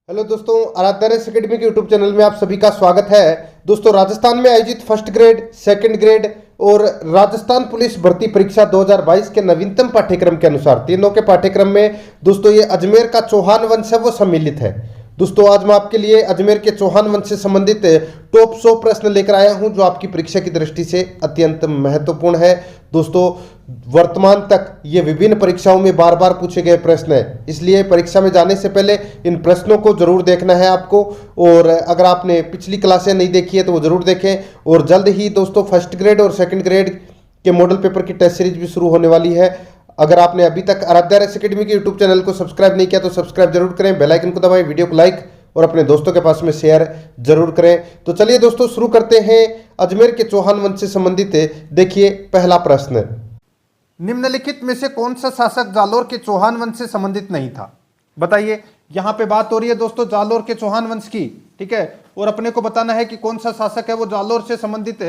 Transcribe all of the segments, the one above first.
Hello दोस्तों, Aaradhya race academy के YouTube channel में आप सभी का स्वागत है। दोस्तों, राजस्थान में आयोजित फर्स्ट ग्रेड, सेकंड ग्रेड और राजस्थान पुलिस भर्ती परीक्षा 2022 के नवीनतम पाठ्यक्रम के अनुसार तीनों के पाठ्यक्रम में दोस्तों ये अजमेर का चौहान वंश है वो सम्मिलित है। दोस्तों, आज मैं आपके लिए अजमेर के चौहान वंश से संबंधित टॉप 100 प्रश्न लेकर आया हूं जो आपकी परीक्षा की दृष्टि से अत्यंत महत्वपूर्ण है। दोस्तों, वर्तमान तक ये विभिन्न परीक्षाओं में बार बार पूछे गए प्रश्न हैं, इसलिए परीक्षा में जाने से पहले इन प्रश्नों को जरूर देखना है आपको। और अगर आपने पिछली क्लासें नहीं देखी है तो वो जरूर देखें। और जल्द ही दोस्तों फर्स्ट ग्रेड और सेकंड ग्रेड के मॉडल पेपर की टेस्ट सीरीज भी शुरू होने वाली है। अगर आपने अभी तक आराध्या रेस एकेडमी के यूट्यूब चैनल को सब्सक्राइब नहीं किया तो सब्सक्राइब जरूर करें, बेल आइकन को दबाएं, वीडियो को लाइक और अपने दोस्तों के पास में शेयर जरूर करें। तो चलिए दोस्तों शुरू करते हैं अजमेर के चौहान वंश से संबंधित। देखिए पहला प्रश्न, निम्नलिखित में से कौन सा शासक जालोर के चौहान वंश से संबंधित नहीं था? बताइए। यहां पे बात हो रही है दोस्तों जालोर के चौहान वंश की, ठीक है, और अपने को बताना है कि कौन सा शासक है वो जालोर से संबंधित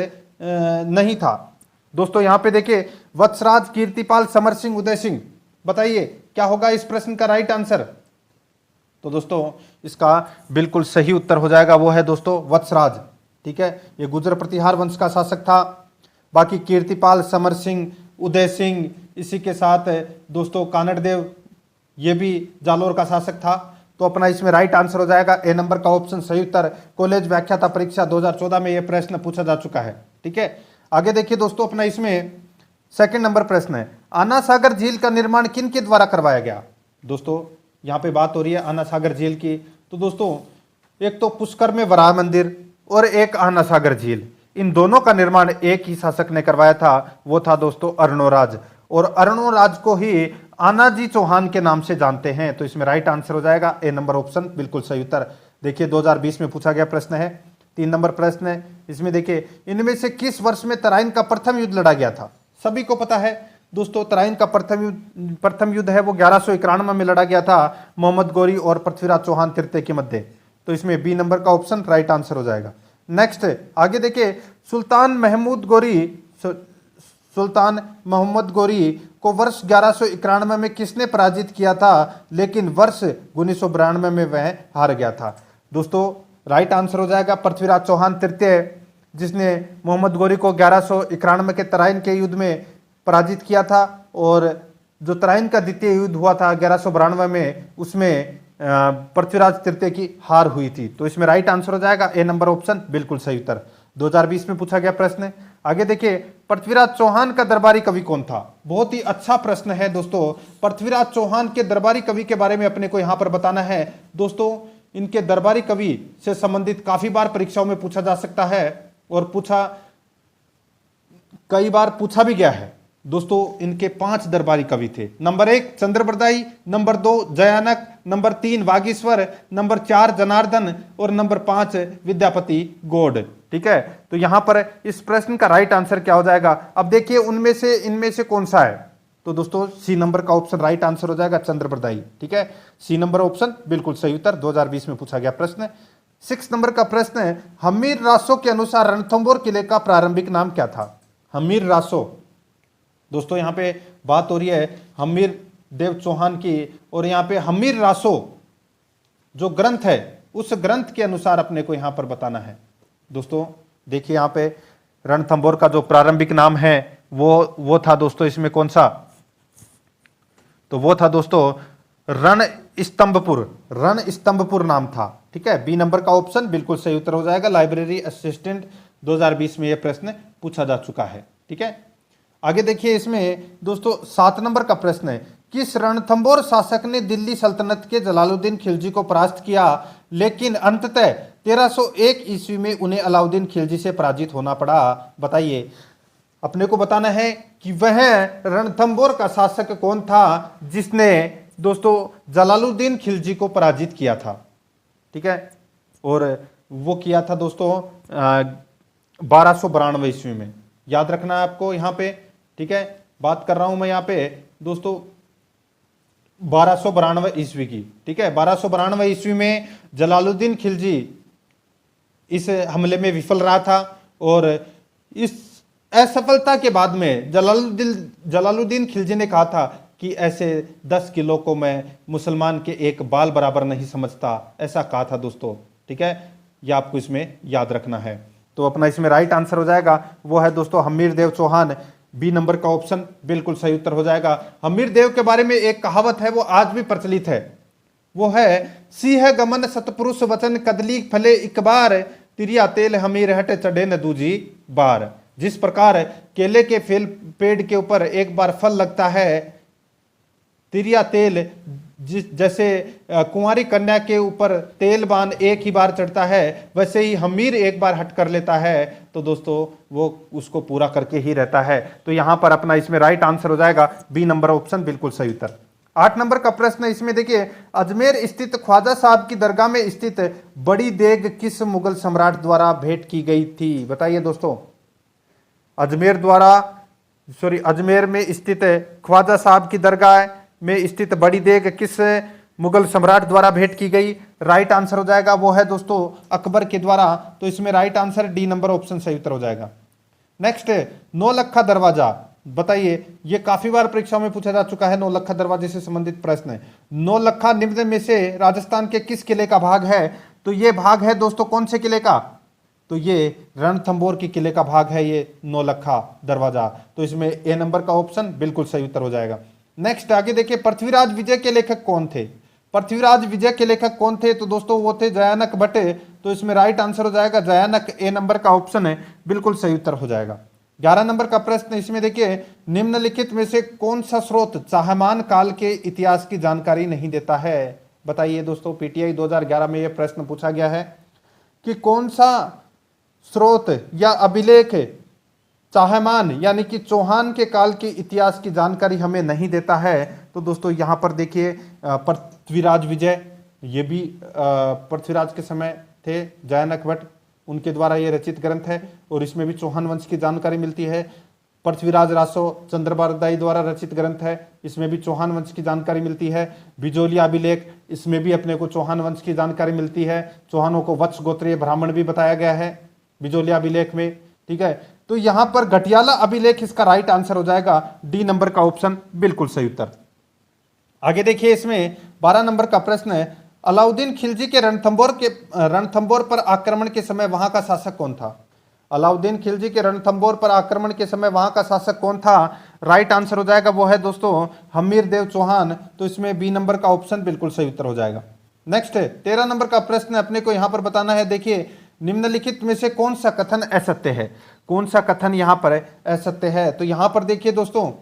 नहीं था। दोस्तों यहां पे देखिए, वत्सराज, कीर्तिपाल, समर सिंह, उदय सिंह। बताइए क्या होगा इस प्रश्न का राइट आंसर? तो दोस्तों इसका बिल्कुल सही उत्तर हो जाएगा, वो है दोस्तों वत्सराज, ठीक है। ये गुर्जर प्रतिहार वंश का शासक था। बाकी कीर्तिपाल, समर सिंह, उदय सिंह, इसी के साथ दोस्तों कानड़देव, ये भी जालोर का शासक था। तो अपना इसमें राइट आंसर हो जाएगा ए नंबर का ऑप्शन सही उत्तर। कॉलेज व्याख्याता परीक्षा 2014 में यह प्रश्न पूछा जा चुका है, ठीक है। आगे देखिए दोस्तों, अपना इसमें सेकंड नंबर प्रश्न है, आना सागर झील का निर्माण किन के द्वारा करवाया गया? दोस्तों यहाँ पे बात हो रही है आना सागर झील की। तो दोस्तों एक तो पुष्कर में वराह मंदिर और एक आना सागर झील, इन दोनों का निर्माण एक ही शासक ने करवाया था, वो था दोस्तों अर्णोराज। और अर्णोराज को ही आनाजी चौहान के नाम से जानते हैं। तो इसमें राइट आंसर हो जाएगा ए नंबर ऑप्शन, बिल्कुल सही उत्तर। देखिए 2020 में पूछा गया प्रश्न है। 3 नंबर प्रश्न है, इसमें देखिए, इनमें से किस वर्ष में तराइन का प्रथम युद्ध लड़ा गया था? सभी को पता है दोस्तों, तराइन का प्रथम युद्ध है वो 1191 में लड़ा गया था, मोहम्मद गोरी और पृथ्वीराज चौहान तृतीय के मध्य। तो इसमें बी नंबर का ऑप्शन राइट आंसर हो जाएगा। नेक्स्ट आगे देखिए, सुल्तान मोहम्मद गोरी को वर्ष 1191 में किसने पराजित किया था, लेकिन वर्ष 1992 में वह हार गया था? दोस्तों राइट आंसर हो जाएगा पृथ्वीराज चौहान तृतीय, जिसने मोहम्मद गोरी को 1191 के तराइन के युद्ध में पराजित किया था। और जो तराइन का द्वितीय युद्ध हुआ था 1192 में, उसमें पृथ्वीराज तृतीय की हार हुई थी। तो इसमें राइट आंसर हो जाएगा ए नंबर ऑप्शन, बिल्कुल सही उत्तर। 2020 में पूछा गया प्रश्न। आगे देखिए, पृथ्वीराज चौहान का दरबारी कवि कौन था? बहुत ही अच्छा प्रश्न है दोस्तों। पृथ्वीराज चौहान के दरबारी कवि के बारे में अपने को यहां पर बताना है। दोस्तों इनके दरबारी कवि से संबंधित काफी बार परीक्षाओं में पूछा जा सकता है और कई बार पूछा भी गया है। दोस्तों इनके 5 दरबारी कवि थे। Number 1 Chandbardai, number 2 Jayanak, number 3 Vagishwar, number 4 Janardan और नंबर 5 विद्यापति गौड़, ठीक है। तो यहां पर इस प्रश्न का राइट आंसर क्या हो जाएगा? अब देखिए इनमें से कौन सा है? तो दोस्तों सी नंबर का ऑप्शन राइट आंसर हो जाएगा, चंद्रबरदाई, ठीक है। सी नंबर ऑप्शन बिल्कुल सही उत्तर, 2020 में पूछा गया प्रश्न। 6 नंबर का प्रश्न है, हमीर रासो के अनुसार रणथंभौर किले का प्रारंभिक नाम क्या था? हमीर रासो, दोस्तों यहां पे बात हो रही है हमीर देव चौहान की, और यहां पे हमीर रासो जो ग्रंथ है उस ग्रंथ के अनुसार अपने को यहां पर बताना है। दोस्तों देखिए यहां पे रणथंभौर का जो प्रारंभिक नाम है वो था दोस्तों इसमें कौन सा? तो वो था दोस्तों रण स्तंभपुर नाम था, ठीक है। बी नंबर का ऑप्शन बिल्कुल सही उत्तर हो जाएगा। लाइब्रेरी असिस्टेंट 2020 में यह प्रश्न पूछा जा चुका है, ठीक है। आगे देखिए, इसमें दोस्तों 7 नंबर का प्रश्न है, किस रणथंभौर शासक ने दिल्ली सल्तनत के जलालुद्दीन खिलजी को परास्त किया, लेकिन अंततः 1301 ईस्वी में उन्हें अलाउद्दीन खिलजी से पराजित होना पड़ा? बताइए। अपने को बताना है कि वह रणथंभौर का शासक कौन था जिसने दोस्तों जलालुद्दीन खिलजी को पराजित किया था, ठीक है। और वो किया था दोस्तों 1292 ईस्वी में। याद रखना है आपको यहां पे, ठीक है। बात कर रहा हूं मैं यहां पे दोस्तों 1292 ईस्वी की, ठीक है। 1292 ईस्वी में जलालुद्दीन खिलजी इस हमले में विफल रहा था, और इस असफलता के बाद में जलालुद्दीन खिलजी ने कहा था कि ऐसे 10 किलो को मैं मुसलमान के एक बाल बराबर नहीं समझता, ऐसा कहा था दोस्तों। ठीक है, यह आपको इसमें याद रखना है। तो अपना इसमें राइट आंसर हो जाएगा वो है दोस्तों हमीर देव चौहान। बी नंबर का ऑप्शन बिल्कुल सही उत्तर हो जाएगा। हमीर देव के बारे में एक कहावत है, वो आज भी प्रचलित है, वो है सिंह गमन सतपुरुष वचन कदली फले इक बार, तिरिया तेल हमीर हट चढ़े न दूजी बार। जिस प्रकार केले के फेल पेड़ के ऊपर एक बार फल लगता है, तिरिया तेल जैसे कुंवारी कन्या के ऊपर तेल बान एक ही बार चढ़ता है, वैसे ही हमीर एक बार हट कर लेता है तो दोस्तों वो उसको पूरा करके ही रहता है। तो यहां पर अपना इसमें राइट आंसर हो जाएगा बी नंबर ऑप्शन बिल्कुल सही उत्तर। 8 नंबर का प्रश्न इसमें देखिए, अजमेर स्थित ख्वाजा साहब की दरगाह में स्थित बड़ी देग किस मुगल सम्राट द्वारा भेंट की गई थी? बताइए दोस्तों। अजमेर में स्थित ख्वाजा साहब की दरगाह में स्थित बड़ी देग किस मुगल सम्राट द्वारा भेंट की गई? राइट आंसर हो जाएगा वो है दोस्तों अकबर के द्वारा। तो इसमें right answer D number option सही उत्तर हो जाएगा। नेक्स्ट, नौलखा दरवाजा। बताइए, ये काफी बार परीक्षाओं में पूछा जा चुका है, नौलखा दरवाजे से संबंधित प्रश्न है। नौलखा निम्न में से राजस्थान के किस किले का भाग है? तो ये भाग है दोस्तों कौन से किले का? तो ये रणथंभौर के किले का भाग है ये नौलखा दरवाजा। तो इसमें ए नंबर का ऑप्शन बिल्कुल सही उत्तर हो जाएगा। नेक्स्ट आगे देखिए, पृथ्वीराज विजय के लेखक कौन थे? पृथ्वीराज विजय के लेखक कौन थे? तो दोस्तों वो थे जयानक बटे। तो इसमें राइट आंसर हो जाएगा जयानक, ए नंबर का ऑप्शन है बिल्कुल सही उत्तर हो जाएगा। 11 नंबर का प्रश्न इसमें देखिए, निम्नलिखित में से कौन सा स्रोत चाहमान काल के इतिहास की जानकारी नहीं देता है? बताइए दोस्तों, पीटीआई 2011 में यह प्रश्न पूछा गया है कि कौन सा स्रोत या अभिलेख चाहमान यानी कि चौहान के काल के इतिहास की जानकारी हमें नहीं देता है? तो दोस्तों यहां पर देखिए पृथ्वीराज विजय, ये भी पृथ्वीराज के समय थे, जयानक भट्ट उनके द्वारा ये रचित ग्रंथ है और इसमें भी चौहान वंश की जानकारी मिलती है। पृथ्वीराज रासो चंद्रबारदाई द्वारा रचित ग्रंथ है, इसमें भी चौहान वंश की जानकारी मिलती है। बिजोलिया अभिलेख, इसमें भी अपने को चौहान वंश की जानकारी मिलती है। चौहानों को वत्स गोत्रीय ब्राह्मण भी बताया गया है बिजोलिया अभिलेख में। ठीक है, तो यहां पर घटियाला अभिलेख इसका राइट आंसर हो जाएगा, डी नंबर का ऑप्शन बिल्कुल सही उत्तर। आगे देखिए, इसमें 12 नंबर का प्रश्न है, अलाउद्दीन खिलजी के रणथंभौर पर आक्रमण के समय वहां का शासक कौन था? अलाउद्दीन खिलजी के रणथंभौर पर आक्रमण के समय वहां का शासक कौन था? राइट आंसर हो जाएगा वो है दोस्तों हमीर देव चौहान। तो इसमें बी नंबर का ऑप्शन बिल्कुल सही उत्तर हो जाएगा। नेक्स्ट 13 नंबर का प्रश्न अपने को यहां पर बताना है। देखिए, निम्नलिखित में से कौन सा कथन असत्य है? कौन सा कथन यहां पर असत्य है? तो यहां पर देखिए दोस्तों,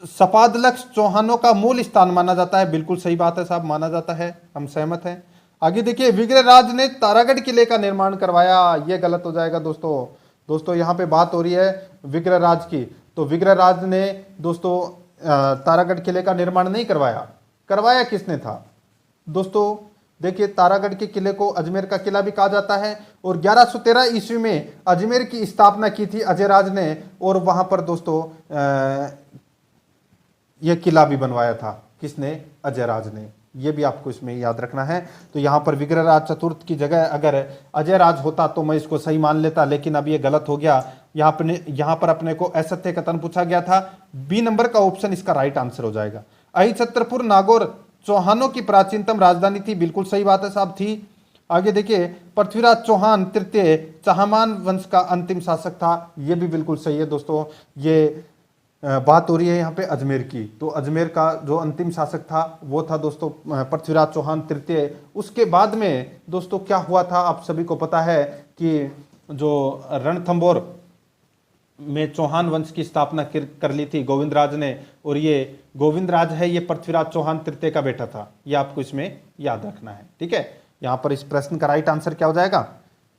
सपादलक्ष चौहानों का मूल स्थान माना जाता है। बिल्कुल सही बात है साहब, माना जाता है, हम सहमत हैं। आगे देखिए, विग्रहराज ने तारागढ़ किले का निर्माण करवाया, यह गलत हो जाएगा दोस्तों यहां पे बात हो रही है विग्रहराज की। तो विग्रहराज ने दोस्तों तारागढ़ किले का निर्माण नहीं करवाया। करवाया किसने था? दोस्तों देखिए, तारागढ़ के किले को अजमेर का किला भी कहा जाता है और 1113 ईस्वी में अजमेर की स्थापना की थी अजयराज ने और वहां पर दोस्तों यह किला भी बनवाया था। किसने? अजयराज ने। यह भी आपको इसमें याद रखना है। तो यहां पर विग्रहराज चतुर्थ की जगह अगर अजयराज होता तो मैं इसको सही मान लेता, लेकिन अब यह गलत हो गया। यहां पर अपने को असत्य कथन पूछा गया था। बी नंबर का ऑप्शन इसका राइट आंसर हो जाएगा। अहिछत्रपुर नागौर चौहानों की प्राचीनतम राजधानी थी। बिल्कुल सही बात है साहब, थी। आगे देखिए, पृथ्वीराज चौहान तृतीय चाहमान वंश का अंतिम शासक था। यह भी बिल्कुल सही है दोस्तों। ये बात हो रही है यहाँ पे अजमेर की। तो अजमेर का जो अंतिम शासक था वो था दोस्तों पृथ्वीराज चौहान तृतीय। उसके बाद में दोस्तों क्या हुआ था, आप सभी को पता है कि जो रणथंभौर में चौहान वंश की स्थापना कर ली थी गोविंदराज ने, और ये गोविंदराज है ये पृथ्वीराज चौहान तृतीय का बेटा था। ये आपको इसमें याद रखना है। ठीक है, यहां पर इस प्रश्न का राइट आंसर क्या हो जाएगा?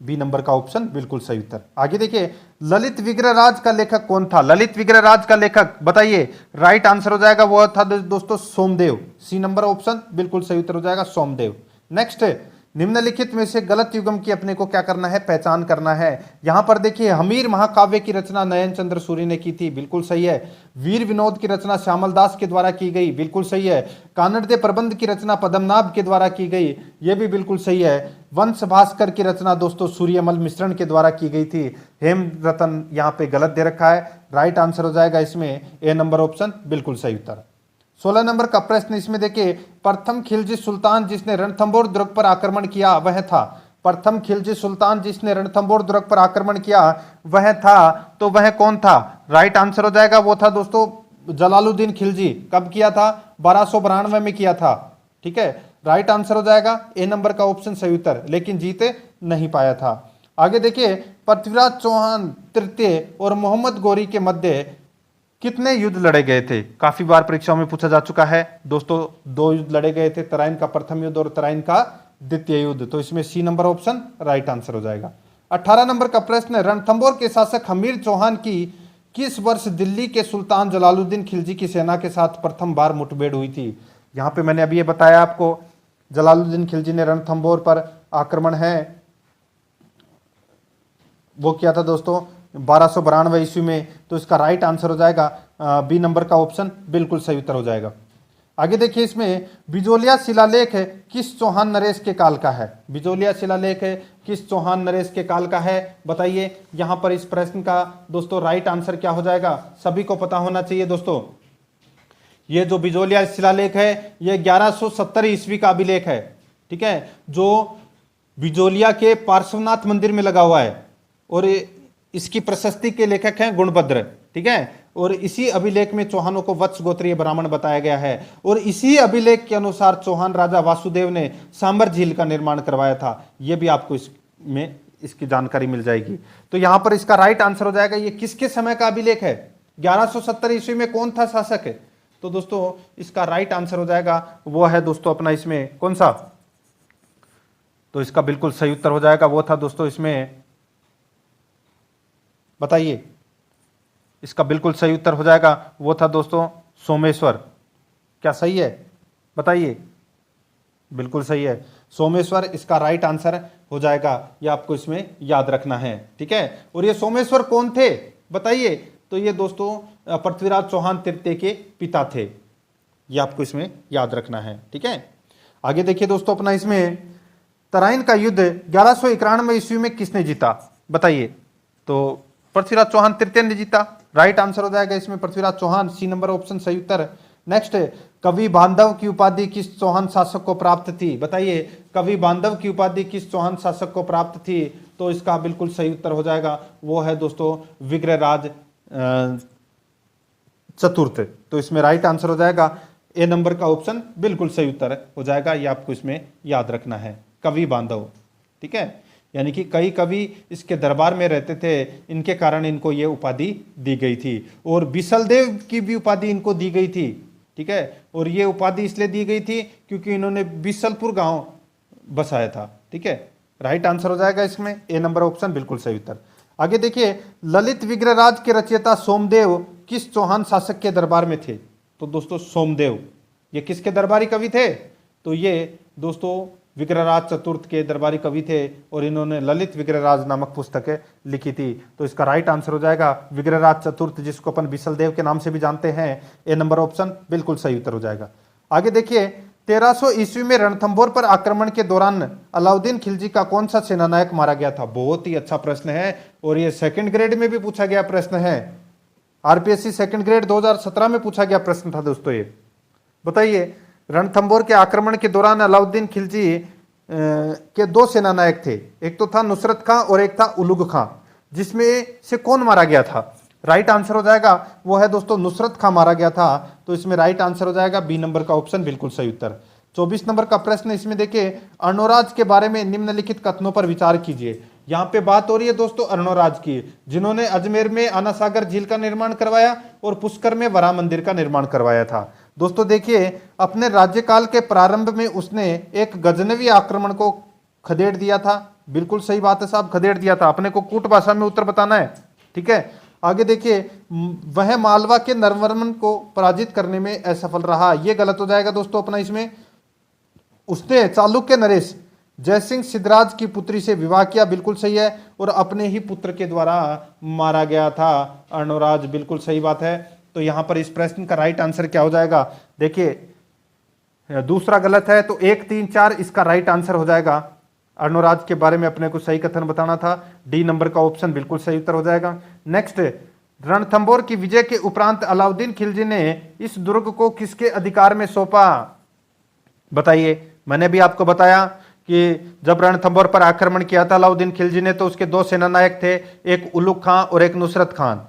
बी नंबर का ऑप्शन बिल्कुल सही उत्तर। आगे देखिए, ललित विग्रहराज का लेखक कौन था? ललित विग्रहराज का लेखक बताइए। राइट आंसर हो जाएगा वो था दोस्तों सोमदेव। सी नंबर ऑप्शन बिल्कुल सही उत्तर हो जाएगा, सोमदेव। नेक्स्ट, निम्नलिखित में से गलत युग्म की अपने को क्या करना है? पहचान करना है। यहां पर देखिए, हमीर महाकाव्य की रचना नयन चंद्र सूरी ने की थी। बिल्कुल सही है। वीर विनोद की रचना श्यामल दास के द्वारा की गई। बिल्कुल सही है। कानड़ दे प्रबंध की रचना पद्मनाभ के द्वारा की गई। यह भी बिल्कुल सही है। वंश भास्कर की रचना दोस्तों सूर्यमल मिश्रण के द्वारा की गई थी। हेमरतन यहाँ पे गलत दे रखा है, राइट आंसर हो जाएगा इसमें ए नंबर ऑप्शन बिल्कुल सही उत्तर। 16 नंबर का प्रश्न इसमें देखिए, प्रथम खिलजी सुल्तान जिसने रणथंभौर दुर्ग पर आक्रमण किया वह था। प्रथम खिलजी सुल्तान जिसने रणथंभौर दुर्ग पर आक्रमण किया वह था, तो वह कौन था? राइट आंसर हो जाएगा वो था दोस्तों जलालुद्दीन खिलजी। कब किया था? 1292 में किया था। ठीक है, राइट आंसर हो जाएगा ए नंबर का ऑप्शन सही उत्तर, लेकिन जीते नहीं पाया था। आगे देखिए, पृथ्वीराज चौहान तृतीय और मोहम्मद गौरी के मध्य कितने युद्ध लड़े गए थे? काफी बार परीक्षाओं में पूछा जा चुका है दोस्तों, 2 युद्ध लड़े गए थे, तराइन का प्रथम युद्ध और तराइन का द्वितीय युद्ध। तो इसमें C number option right answer हो जाएगा। 18 नंबर का प्रश्न है, रणथंभौर के शासक हमीर चौहान की किस वर्ष दिल्ली के सुल्तान जलालुद्दीन खिलजी की सेना के साथ प्रथम बार मुठभेड़ हुई थी? यहां पे मैंने अभी ये बताया आपको, जलालुद्दीन खिलजी ने रणथंभौर पर आक्रमण है वो किया था दोस्तों 1292 ईस्वी में। तो इसका राइट आंसर हो जाएगा बी नंबर का ऑप्शन बिल्कुल सही उत्तर हो जाएगा। आगे देखिए, इसमें बिजोलिया शिलालेख किस चौहान नरेश के काल का है? बिजोलिया शिलालेख किस चौहान नरेश के काल का है बताइए। यहां पर इस प्रश्न का दोस्तों राइट आंसर क्या हो जाएगा? सभी को पता होना चाहिए दोस्तों, ये जो बिजोलिया शिलालेख है ये 1170 ईस्वी का अभिलेख है। ठीक है, जो बिजोलिया के पार्श्वनाथ मंदिर में लगा हुआ है और इसकी प्रशस्ति के लेखक हैं गुणभद्र। ठीक है, और इसी अभिलेख में चौहानों को वत्स गोत्रीय ब्राह्मण बताया गया है और इसी अभिलेख के अनुसार चौहान राजा वासुदेव ने सांबर झील का निर्माण करवाया था। यह भी आपको इसमें इसकी जानकारी मिल जाएगी। तो यहां पर इसका राइट आंसर हो जाएगा, ये किसके समय का अभिलेख है? 1170 ईस्वी में कौन था शासक? तो दोस्तों इसका राइट आंसर हो जाएगा वो है दोस्तों अपना इसमें कौन सा? तो इसका बिल्कुल सही उत्तर हो जाएगा वो था दोस्तों इसमें, बताइए। इसका बिल्कुल सही उत्तर हो जाएगा वो था दोस्तों सोमेश्वर। क्या सही है बताइए? बिल्कुल सही है, सोमेश्वर इसका राइट आंसर हो जाएगा। ये आपको इसमें याद रखना है। ठीक है, और ये सोमेश्वर कौन थे बताइए? तो ये दोस्तों पृथ्वीराज चौहान तृतीय के पिता थे। ये आपको इसमें याद रखना है। ठीक है, आगे देखिए दोस्तों अपना इसमें तराइन का युद्ध 1191 ईस्वी में किसने जीता बताइए? तो पृथ्वीराज चौहान तृतीय ने जीता। राइट आंसर हो जाएगा इसमें Prithviraj Chauhan, C number option सही उत्तर। नेक्स्ट, कवि बांधव की उपाधि किस चौहान शासक को प्राप्त थी बताइए? कवि बांधव की उपाधि किस चौहान शासक को प्राप्त थी? तो इसका बिल्कुल सही उत्तर हो जाएगा वो है दोस्तों विग्रहराज चतुर्थ। तो इसमें राइट आंसर हो जाएगा ए नंबर का ऑप्शन बिल्कुल सही उत्तर हो जाएगा। ये आपको इसमें याद रखना है, कवि बांधव। ठीक है, यानी कि कई कवि इसके दरबार में रहते थे, इनके कारण इनको ये उपाधि दी गई थी। और बिसलदेव की भी उपाधि इनको दी गई थी। ठीक है, और ये उपाधि इसलिए दी गई थी क्योंकि इन्होंने बिसलपुर गांव बसाया था। ठीक है, राइट आंसर हो जाएगा इसमें ए नंबर ऑप्शन बिल्कुल सही उत्तर। आगे देखिए, ललित विग्रहराज के रचयिता सोमदेव किस चौहान शासक के दरबार में थे? तो दोस्तों सोमदेव ये किसके दरबारी कवि थे? तो ये दोस्तों विग्रहराज चतुर्थ के दरबारी कवि थे और इन्होंने ललित विग्रहराज नामक पुस्तकें लिखी थी। तो इसका राइट आंसर हो जाएगा विग्रहराज चतुर्थ, जिसको अपन बिसलदेव के नाम से भी जानते हैं। ए नंबर ऑप्शन बिल्कुल सही उत्तर हो जाएगा। आगे देखिए, 1300 ईस्वी में रणथंभौर पर आक्रमण के दौरान अलाउद्दीन खिलजी का कौन सा सेनानायक मारा गया था? बहुत ही अच्छा प्रश्न है और ये सेकंड ग्रेड में भी पूछा गया प्रश्न है। आरपीएससी सेकंड ग्रेड 2017 में पूछा गया प्रश्न था दोस्तों। ये बताइए, रणथंभौर के आक्रमण के दौरान अलाउद्दीन खिलजी के 2 सेनानायक थे, एक तो था नुसरत खां और एक था उलुग खां, जिसमें से कौन मारा गया था? राइट आंसर हो जाएगा वो है दोस्तों नुसरत खां मारा गया था। तो इसमें राइट आंसर हो जाएगा बी नंबर का ऑप्शन बिल्कुल सही उत्तर। 24 नंबर का प्रश्न इसमें देखिए, अर्णोराज के बारे में निम्नलिखित कथनों पर विचार कीजिए। यहाँ पे बात हो रही है दोस्तों अर्णोराज की, जिन्होंने अजमेर में आना सागर झील का निर्माण करवाया और पुष्कर में वरा मंदिर का निर्माण करवाया था। दोस्तों देखिए, अपने राज्यकाल के प्रारंभ में उसने एक गजनवी आक्रमण को खदेड़ दिया था। बिल्कुल सही बात है साहब, खदेड़ दिया था। अपने को कूट भाषा में उत्तर बताना है। ठीक है, आगे देखिए, वह मालवा के नरवर्मन को पराजित करने में असफल रहा। यह गलत हो जाएगा दोस्तों अपना इसमें। उसने चालुक्य नरेश जयसिंह सिद्धराज की पुत्री से विवाह किया, बिल्कुल सही है, और अपने ही पुत्र के द्वारा मारा गया था अर्णोराज, बिल्कुल सही बात है। तो यहां पर इस प्रश्न का राइट आंसर क्या हो जाएगा? देखिए, दूसरा गलत है तो 1, 3, 4 इसका राइट आंसर हो जाएगा। अर्णोराज के बारे में अपने को सही कथन बताना था। डी नंबर का ऑप्शन बिल्कुल सही उत्तर हो जाएगा। नेक्स्ट, रणथंभौर की विजय के उपरांत अलाउद्दीन खिलजी ने इस दुर्ग को किसके अधिकार में सौंपा? बताइए। मैंने भी आपको बताया कि जब रणथंभौर पर आक्रमण किया था अलाउद्दीन खिलजी ने, तो उसके दो सेनानायक थे, एक उलुग खां और एक नुसरत खान।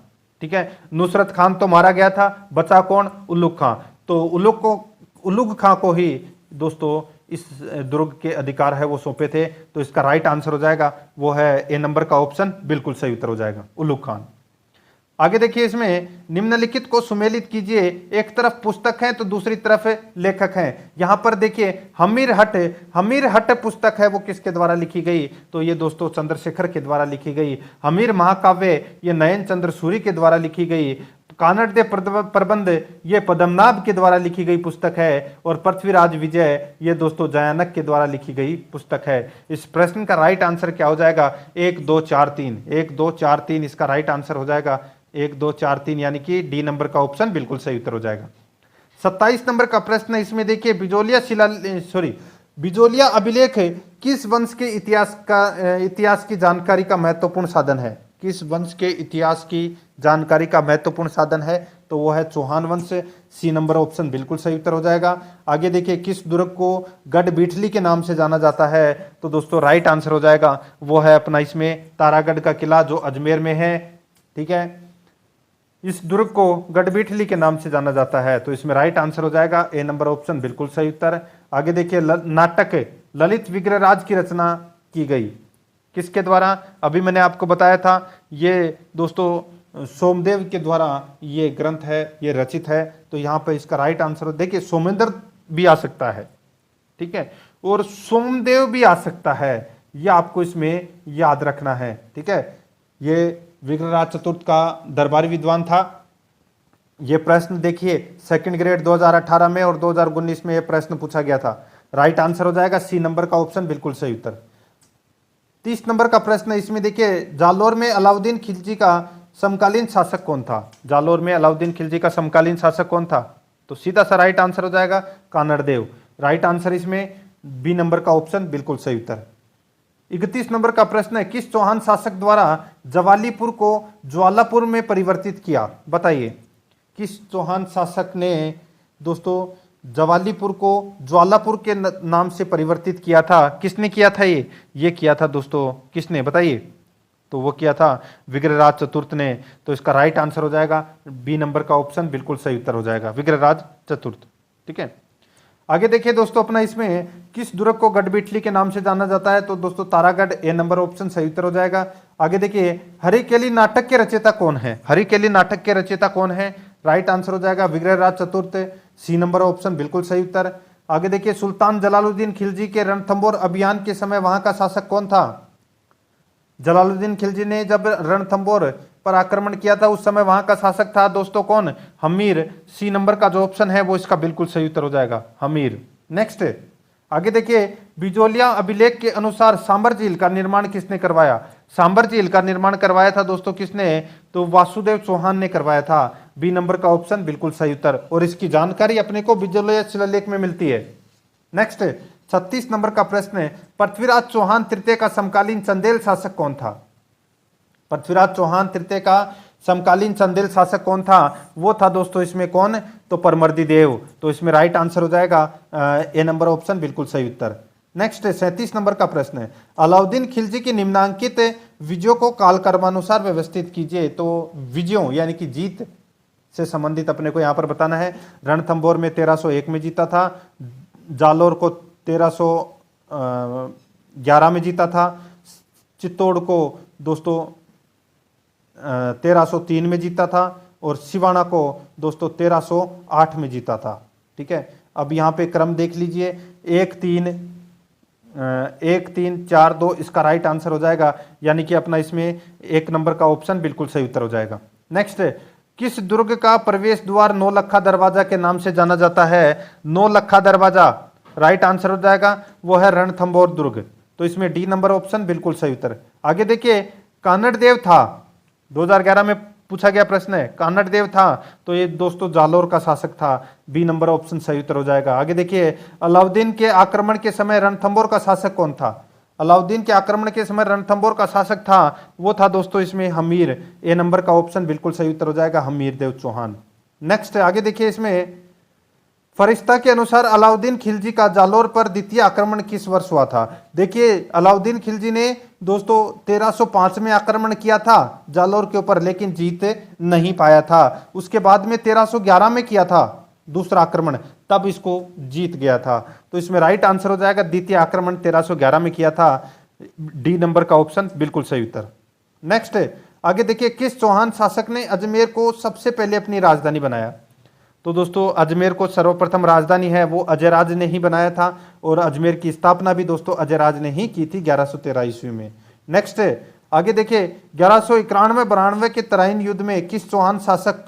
ठीक है, नुसरत खान तो मारा गया था, बचा कौन? उलुग खां। तो उलुग खां को ही दोस्तों इस दुर्ग के अधिकार है वो सौंपे थे। तो इसका राइट आंसर हो जाएगा वो है ए नंबर का ऑप्शन, बिल्कुल सही उत्तर हो जाएगा, उलुग खान। आगे देखिए, इसमें निम्नलिखित को सुमेलित कीजिए। एक तरफ पुस्तक है तो दूसरी तरफ लेखक हैं। यहां पर देखिए हमीर हट पुस्तक है, वो किसके द्वारा लिखी गई? तो ये दोस्तों चंद्रशेखर के द्वारा लिखी गई। हमीर महाकाव्य ये नयन चंद्र सूरी के द्वारा लिखी गई। कानड़देव प्रबंध ये पद्मनाभ के द्वारा लिखी गई पुस्तक है। और पृथ्वीराज विजय ये दोस्तों जयानक के द्वारा लिखी गई पुस्तक है। इस प्रश्न का राइट आंसर क्या हो जाएगा? 1 2 4 3, 1 2 4 3 इसका राइट आंसर हो जाएगा। 1 2 4 3 यानी कि डी नंबर का ऑप्शन बिल्कुल सही उत्तर हो जाएगा। 27 नंबर का प्रश्न है, इसमें देखिए बिजोलिया अभिलेख किस वंश के इतिहास की जानकारी का महत्वपूर्ण साधन है? किस वंश के इतिहास की जानकारी का महत्वपूर्ण साधन है? तो वो है चौहान वंश। सी नंबर ऑप्शन बिल्कुल सही उत्तर हो जाएगा। आगे देखिए, किस दुर्ग को गढ़ बीठली के नाम से जाना जाता है? तो दोस्तों राइट आंसर हो जाएगा वो है अपना इसमें तारागढ़ का किला जो अजमेर में है। ठीक है, इस दुर्ग को गढ़बीठली के नाम से जाना जाता है। तो इसमें राइट आंसर हो जाएगा ए नंबर ऑप्शन बिल्कुल सही उत्तर। आगे देखिए, नाटक ललित विग्रहराज की रचना की गई किसके द्वारा? अभी मैंने आपको बताया था, ये दोस्तों सोमदेव के द्वारा ये ग्रंथ है, ये रचित है। तो यहाँ पर इसका राइट आंसर देखिए, सोमेंद्र भी आ सकता है, ठीक है, और सोमदेव भी आ सकता है, ये आपको इसमें याद रखना है। ठीक है, ये विग्रहराज चतुर्थ का दरबारी विद्वान था। ये प्रश्न देखिए सेकंड ग्रेड 2018 में और 2019 में ये प्रश्न पूछा गया था। राइट आंसर हो जाएगा सी नंबर का ऑप्शन बिल्कुल सही उत्तर। 30 नंबर का प्रश्न है, इसमें देखिए जालोर में अलाउद्दीन खिलजी का समकालीन शासक कौन था? जालोर में अलाउद्दीन खिलजी का समकालीन शासक कौन था? तो सीधा सा राइट आंसर हो जाएगा कानड़देव। राइट आंसर इसमें बी नंबर का ऑप्शन बिल्कुल सही उत्तर। 31 नंबर का प्रश्न है, किस चौहान शासक द्वारा जवालीपुर को ज्वालापुर में परिवर्तित किया? बताइए, किस चौहान शासक ने दोस्तों जवालीपुर को ज्वालापुर के नाम से परिवर्तित किया था? किसने किया था? ये किया था दोस्तों, किसने बताइए? तो वो किया था विग्रहराज चतुर्थ ने। तो इसका राइट आंसर हो जाएगा बी नंबर का ऑप्शन बिल्कुल सही उत्तर हो जाएगा, विग्रहराज चतुर्थ। ठीक है, आगे देखिए दोस्तों, अपना इसमें किस दुर्ग को गढ़बीठली के नाम से जाना जाता है? तो दोस्तों तारागढ़, ए नंबर ऑप्शन सही उत्तर हो जाएगा। आगे देखिए, हरिकेली नाटक के रचयिता कौन है? हरिकेली नाटक के रचयिता कौन है? राइट आंसर हो जाएगा विग्रहराज चतुर्थ, सी नंबर ऑप्शन बिल्कुल सही उत्तर। आगे देखिए, सुल्तान जलालुद्दीन खिलजी के रणथंभौर अभियान के समय वहां का शासक कौन था? जलालुद्दीन खिलजी ने जब रणथंभौर पर आक्रमण किया था उस समय वहां का शासक था दोस्तों कौन? हमीर। सी नंबर का जो ऑप्शन है वो इसका बिल्कुल सही उत्तर हो जाएगा, हमीर। नेक्स्ट, आगे देखिए, बिजोलिया अभिलेख के अनुसार सांबर झील का निर्माण किसने करवाया? सांबर झील का निर्माण करवाया था दोस्तों किसने? तो वासुदेव चौहान ने करवाया था। बी नंबर का ऑप्शन बिल्कुल सही उत्तर, और इसकी जानकारी अपने को बिजोलिया शिलालेख में मिलती है। नेक्स्ट, 36 नंबर का प्रश्न है, पृथ्वीराज चौहान तृतीय का समकालीन चंदेल शासक कौन था? पृथ्वीराज चौहान तृतीय का समकालीन चंदेल शासक कौन था? वो था दोस्तों इसमें कौन? तो परमर्दी देव। तो इसमें राइट आंसर हो जाएगा ए नंबर ऑप्शन बिल्कुल सही उत्तर। नेक्स्ट, 37 नंबर का प्रश्न है, अलाउद्दीन खिलजी की निम्नांकित विजयों को कालक्रमानुसार व्यवस्थित कीजिए। तो विजयों यानी कि जीत से संबंधित अपने को यहाँ पर बताना है। रणथंभौर में 1301 में जीता था, जालोर को 1311 में जीता था, चित्तौड़ को दोस्तों 1303 में जीता था, और सिवाना को दोस्तों 1308 में जीता था। ठीक है, अब यहाँ पे क्रम देख लीजिए, 1 3 4 2 इसका राइट आंसर हो जाएगा, यानी कि अपना इसमें 1 नंबर का ऑप्शन बिल्कुल सही उत्तर हो जाएगा। नेक्स्ट, किस दुर्ग का प्रवेश द्वार नौलखा दरवाजा के नाम से जाना जाता है? नौलखा दरवाजा, राइट आंसर हो जाएगा वो है रणथंभौर दुर्ग। तो इसमें डी नंबर ऑप्शन बिल्कुल सही उत्तर। आगे देखिए, कानड़देव था, 2011 में पूछा गया प्रश्न है, कानड़देव था, तो ये दोस्तों जालोर का शासक था। बी नंबर ऑप्शन सही उत्तर हो जाएगा। आगे देखिए, अलाउद्दीन के आक्रमण के समय रणथंभौर का शासक कौन था? अलाउद्दीन के आक्रमण के समय रणथंबोर का शासक था वो था दोस्तों इसमें हमीर। ए नंबर का ऑप्शन बिल्कुल सही उत्तर हो जाएगा, हमीर देव चौहान। नेक्स्ट आगे देखिए, इसमें फरिश्ता के अनुसार अलाउद्दीन खिलजी का जालोर पर द्वितीय आक्रमण किस वर्ष हुआ था। देखिए अलाउद्दीन खिलजी ने दोस्तों 1305 में आक्रमण किया था जालोर के ऊपर, लेकिन जीत नहीं पाया था। उसके बाद में 1311 में किया था दूसरा आक्रमण, तब इसको जीत गया था। तो इसमें राइट आंसर हो जाएगा द्वितीय आक्रमण 1311 में किया था, डी नंबर का ऑप्शन बिल्कुल सही उत्तर। नेक्स्ट आगे देखिए, किस चौहान शासक ने अजमेर को सबसे पहले अपनी राजधानी बनाया। तो दोस्तों अजमेर को सर्वप्रथम राजधानी है वो अजयराज ने ही बनाया था, और अजमेर की स्थापना भी दोस्तों अजयराज ने ही की थी 1113 ईस्वी में। नेक्स्ट आगे देखिए, 1191-92 के तराइन युद्ध में किस चौहान शासक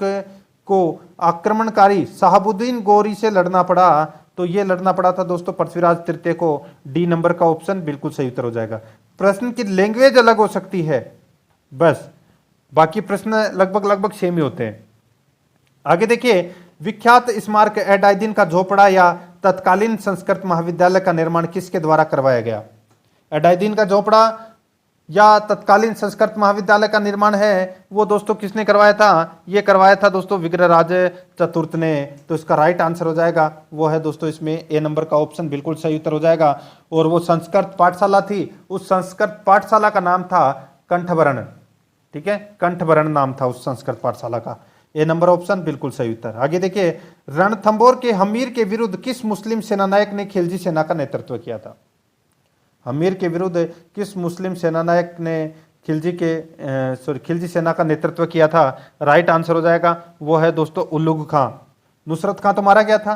को आक्रमणकारी शहाबुद्दीन गौरी से लड़ना पड़ा। तो ये लड़ना पड़ा था दोस्तों पृथ्वीराज तृतीय को, डी नंबर का ऑप्शन बिल्कुल सही उत्तर हो जाएगा। प्रश्न की लैंग्वेज अलग हो सकती है बस, बाकी प्रश्न लगभग सेम ही होते हैं। आगे देखिए, विख्यात स्मारक एडाइदिन का झोपड़ा या तत्कालीन संस्कृत महाविद्यालय का निर्माण किसके द्वारा करवाया गया। एडाइदिन का झोपड़ा या तत्कालीन संस्कृत महाविद्यालय का निर्माण है वो दोस्तों किसने करवाया था, ये करवाया था दोस्तों विग्रहराज चतुर्थ ने। तो इसका राइट आंसर हो जाएगा वो है दोस्तों इसमें ए नंबर का ऑप्शन बिल्कुल सही उत्तर हो जाएगा। और वो संस्कृत पाठशाला थी, उस संस्कृत पाठशाला का नाम था कंठभरण, ठीक है, कंठभरण नाम था उस संस्कृत पाठशाला का। ए नंबर ऑप्शन बिल्कुल सही उत्तर। आगे देखिए, रणथंबोर के हमीर के विरुद्ध किस मुस्लिम सेनानायक ने खिलजी सेना का नेतृत्व किया था। हमीर के विरुद्ध किस मुस्लिम सेनानायक ने खिलजी सेना का नेतृत्व किया था। राइट आंसर हो जाएगा वो है दोस्तों उल्लुग खां। नुसरत खां तो मारा गया था,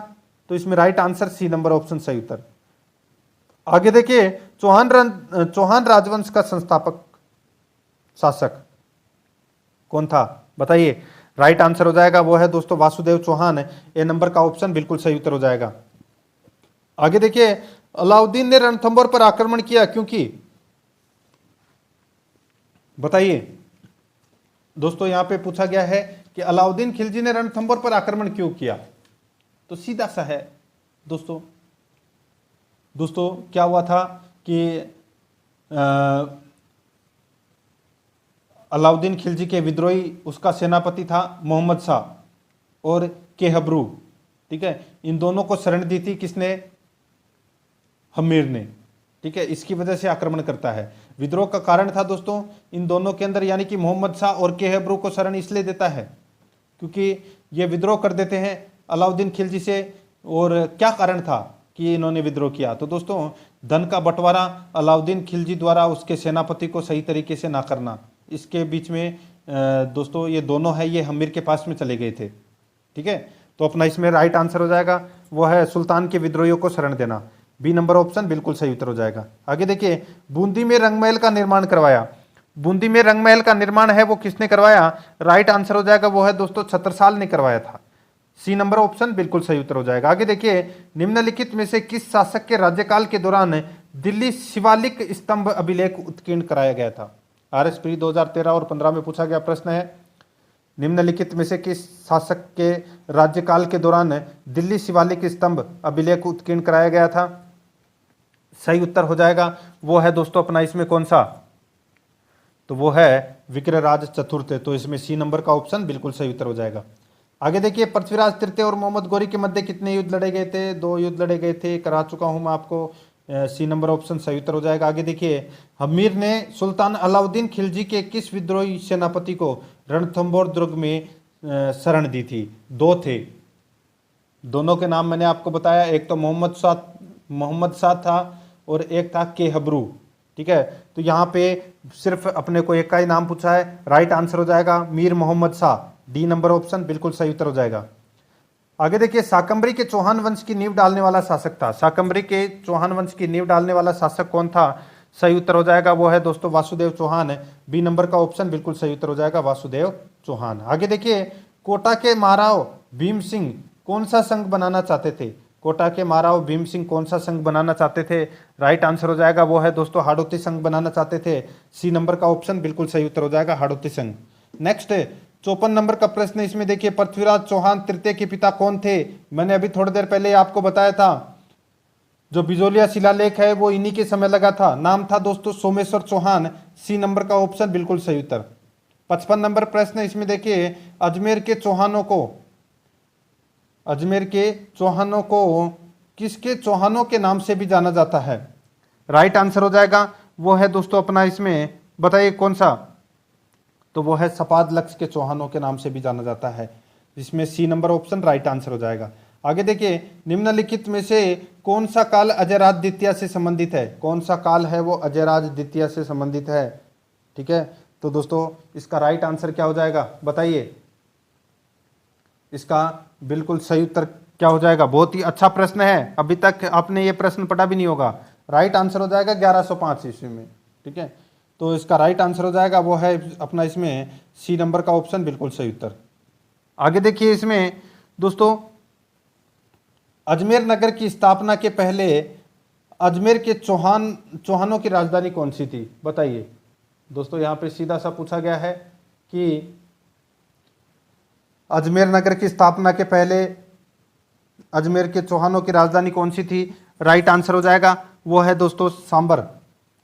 तो इसमें right answer C number option सही उत्तर। आगे देखिए, चौहान राजवंश का संस्थापक शासक कौन था बताइए। राइट आंसर हो जाएगा वो है दोस्तों वासुदेव चौहान, ए नंबर का ऑप्शन बिल्कुल सही उत्तर हो जाएगा। आगे देखिए, अलाउद्दीन ने रणथंबोर पर आक्रमण किया क्योंकि, बताइए दोस्तों, यहां पे पूछा गया है कि अलाउद्दीन खिलजी ने रणथंबोर पर आक्रमण क्यों किया। तो सीधा सा है दोस्तों क्या हुआ था कि अलाउद्दीन खिलजी के विद्रोही, उसका सेनापति था मोहम्मद शाह और केहबरू, ठीक है, इन दोनों को शरण दी थी किसने, हमीर ने, ठीक है, इसकी वजह से आक्रमण करता है। विद्रोह का कारण था दोस्तों इन दोनों के अंदर, यानी कि मोहम्मद शाह और केहबरू को शरण इसलिए देता है क्योंकि ये विद्रोह कर देते हैं अलाउद्दीन खिलजी से। और क्या कारण था कि इन्होंने विद्रोह किया, तो दोस्तों धन का बंटवारा अलाउद्दीन खिलजी द्वारा उसके सेनापति को सही तरीके से ना करना, इसके बीच में दोस्तों ये दोनों है, ये हमीर के पास में चले गए थे, ठीक है। तो अपना इसमें राइट आंसर हो जाएगा वो है सुल्तान के विद्रोहियों को शरण देना, बी नंबर ऑप्शन बिल्कुल सही उत्तर हो जाएगा। आगे देखिए, बूंदी में रंगमहल का निर्माण करवाया। बूंदी में रंगमहल का निर्माण है वो किसने करवाया। राइट आंसर हो जाएगा वो है दोस्तों छत्रसाल ने करवाया था, सी नंबर ऑप्शन बिल्कुल सही उत्तर हो जाएगा। आगे देखिए, निम्नलिखित में से किस शासक के राज्यकाल के दौरान दिल्ली शिवालिक स्तंभ अभिलेख उत्कीर्ण कराया गया था। RSP 2013 और 15 में पूछा गया प्रश्न है, निम्नलिखित में से किस शासक के राज्यकाल के दौरान दिल्ली शिवालिक स्तंभ अभिलेख उत्कीर्ण कराया गया था। सही उत्तर हो जाएगा वो है दोस्तों अपना इसमें कौन सा, तो वो है विग्रहराज चतुर्थ, तो इसमें सी नंबर का ऑप्शन बिल्कुल सही उत्तर हो जाएगा। आगे देखिए, पृथ्वीराज तृतीय और मोहम्मद गौरी के मध्य कितने युद्ध लड़े गए थे। 2 युद्ध लड़े गए थे, करा चुका हूं मैं आपको, सी नंबर ऑप्शन सही उत्तर हो जाएगा। आगे देखिए, हमीर ने सुल्तान अलाउद्दीन खिलजी के किस विद्रोही सेनापति को रणथंबोर दुर्ग में शरण दी थी। 2 थे, दोनों के नाम मैंने आपको बताया, एक तो मोहम्मद शाह था और एक था केहबरू, ठीक है। तो यहाँ पे सिर्फ अपने को एक का ही नाम पूछा है, राइट आंसर हो जाएगा Mir Mohammad Shah, D number option बिल्कुल सही उत्तर हो जाएगा। आगे देखिए, शाकंभरी के चौहान वंश की नींव डालने वाला शासक था। शाकंभरी के चौहान वंश की नींव डालने वाला शासक कौन था। सही उत्तर हो जाएगा वो है दोस्तों वासुदेव चौहान, बी नंबर का ऑप्शन बिल्कुल सही उत्तर हो जाएगा वासुदेव चौहान। आगे देखिए, कोटा के महाराव भीम सिंह कौन सा संघ बनाना चाहते थे। कोटा के महाराव भीम सिंह कौन सा संघ बनाना चाहते थे। राइट आंसर हो जाएगा वो है दोस्तों हाड़ौती संघ बनाना चाहते थे, सी नंबर का ऑप्शन बिल्कुल सही उत्तर हो जाएगा हाड़ौती संघ। नेक्स्ट 54 नंबर का प्रश्न, इसमें देखिए, पृथ्वीराज चौहान तृतीय के पिता कौन थे। मैंने अभी थोड़ी देर पहले आपको बताया था जो बिजोलिया शिलालेख है वो इन्हीं के समय लगा था। नाम था दोस्तों सोमेश्वर चौहान। सी नंबर का ऑप्शन बिल्कुल सही उत्तर। 55 नंबर प्रश्न इसमें देखिए, अजमेर के चौहानों को किसके चौहानों के नाम से भी जाना जाता है? राइट आंसर हो जाएगा वो है दोस्तों अपना, इसमें बताइए कौन सा, तो वो है सपाद लक्ष्य के चौहानों के नाम से भी जाना जाता है, जिसमें C number option right answer हो जाएगा। आगे देखिए, निम्नलिखित में से कौन सा काल अजयराज द्वितीय से संबंधित है? कौन सा काल है वो अजयराज द्वितीय से संबंधित है? ठीक है, तो दोस्तों इसका राइट आंसर क्या हो जाएगा बताइए? इसका बिल्कुल सही उत्तर क्या हो जाएगा? बहुत ही अच्छा प्रश्न है, अभी तक आपने ये प्रश्न पढ़ा भी नहीं होगा। राइट आंसर हो जाएगा 1105 ईस्वी में। ठीक है, तो इसका राइट आंसर हो जाएगा वो है अपना इसमें सी नंबर का ऑप्शन बिल्कुल सही उत्तर। आगे देखिए, इसमें दोस्तों अजमेर नगर की स्थापना के पहले अजमेर के चौहानों की राजधानी कौन सी थी? बताइए दोस्तों, यहां पे सीधा सा पूछा गया है कि अजमेर नगर की स्थापना के पहले अजमेर के चौहानों की राजधानी कौन सी थी? राइट आंसर हो जाएगा वो है दोस्तों सांबर।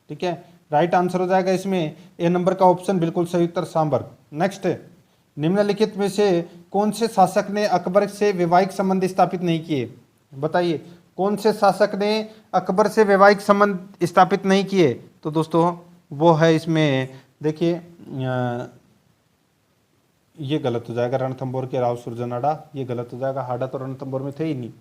ठीक है, राइट आंसर हो जाएगा इसमें ए नंबर का ऑप्शन बिल्कुल सही उत्तर सांबर। नेक्स्ट, निम्नलिखित में से कौन से शासक ने अकबर से वैवाहिक संबंध स्थापित नहीं किए? बताइए कौन से शासक ने अकबर से वैवाहिक संबंध स्थापित नहीं किए? तो दोस्तों वो है इसमें देखिए, ये गलत हो जाएगा, रणथंभौर के राव सुरजनाडा, ये गलत हो जाएगा, हाड़ा तो रणथंभौर में थे ही नहीं।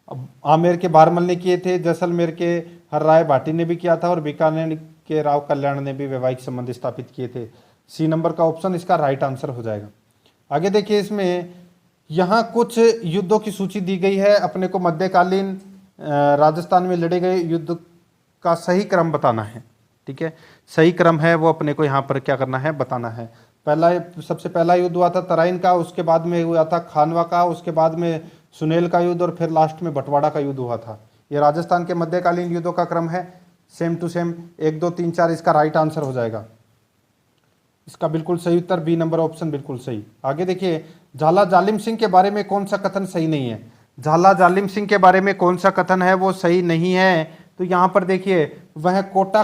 अब आमेर के बारमल ने किए थे, जैसलमेर के हरराय भाटी ने भी किया था, और बीकानेर के राव कल्याण ने भी वैवाहिक संबंध स्थापित किए थे। सी नंबर का ऑप्शन इसका राइट आंसर हो जाएगा। आगे देखिए, इसमें यहाँ कुछ युद्धों की सूची दी गई है, अपने को मध्यकालीन राजस्थान में लड़े गए युद्ध का सही क्रम बताना है। ठीक है, सही क्रम है वो अपने को यहाँ पर क्या करना है, बताना है। सबसे पहला युद्ध हुआ था तराइन का, उसके बाद में हुआ था खानवा का, उसके बाद में सुनेल का युद्ध, और फिर लास्ट में बंटवाड़ा का युद्ध हुआ था। ये राजस्थान के मध्यकालीन युद्धों का क्रम है, सेम टू सेम 1 2 3 4 इसका राइट आंसर हो जाएगा। इसका बिल्कुल सही उत्तर बी नंबर ऑप्शन बिल्कुल सही। आगे देखिए, झाला जालिम सिंह के बारे में कौन सा कथन सही नहीं है? झाला जालिम सिंह के बारे में कौन सा कथन है वो सही नहीं है? तो यहाँ पर देखिए, वह कोटा